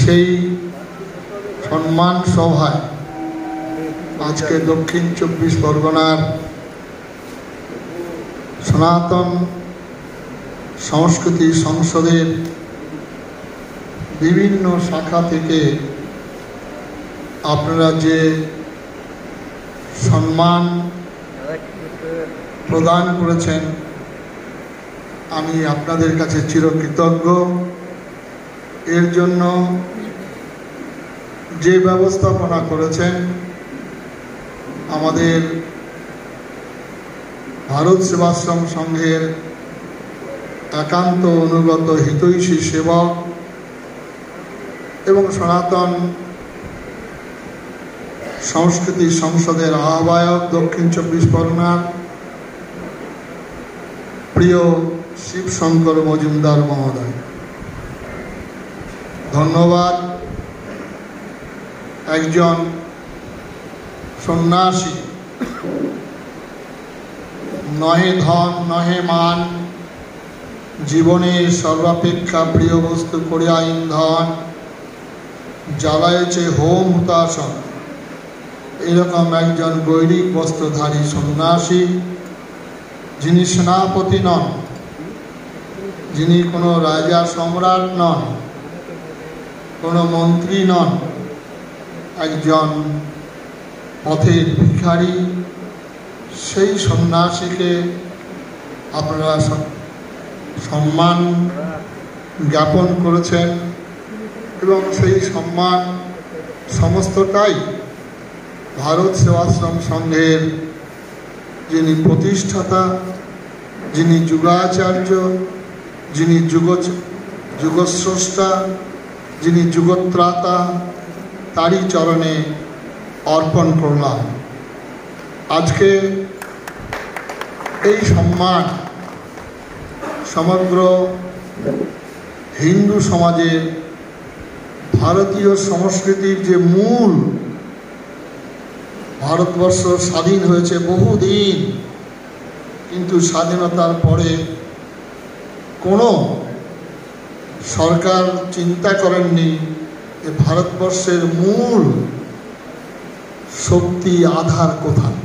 সেই সম্মান সভায় আজকে দক্ষিণ 24 পরগনার সনাতন সংস্কৃতি সংসদের বিভিন্ন শাখা থেকে আপনারা যে সম্মান প্রদান করেছেন, আমি আপনাদের কাছে চিরকৃতজ্ঞ। এর জন্য যে ব্যবস্থাপনা করেছেন আমাদের ভারত সেবাশ্রম সংঘের একান্ত অনুগত হিতৈষী সেবক এবং সনাতন সংস্কৃতি সংসদের আহ্বায়ক দক্ষিণ 24 পরগনার প্রিয় শিবশঙ্কর মজুমদার মহোদয়, ধন্যবাদ। একজন সন্ন্যাসী নহে ধন নহে মান, জীবনের সর্বাপেক্ষা প্রিয় বস্তু করিয়া ইন্ধন, জ্বালায়েছে হোম হুতাসন, এরকম একজন গৈরিক বস্ত্রধারী সন্ন্যাসী, যিনি সেনাপতি নন, যিনি কোনো রাজা সম্রাট নন, কোনো মন্ত্রী নন, একজন পথের ভিখারি। সেই সন্ন্যাসীকে আপনারা সম্মান জ্ঞাপন করেছেন এবং সেই সম্মান সমস্তটাই ভারত সেবাশ্রম সংঘের যিনি প্রতিষ্ঠাতা, যিনি যুগাচার্য, যিনি যুগস্রষ্টা, যিনি যুগত্রাতা, তারই চরণে অর্পণ করলাম। আজকে এই সম্মান সমগ্র হিন্দু সমাজের ভারতীয় সংস্কৃতির যে মূল, ভারতবর্ষ স্বাধীন হয়েছে বহুদিন, কিন্তু স্বাধীনতার পরে কোনো সরকার চিন্তা করেননি যে ভারতবর্ষের মূল শক্তি আধার কোথায়।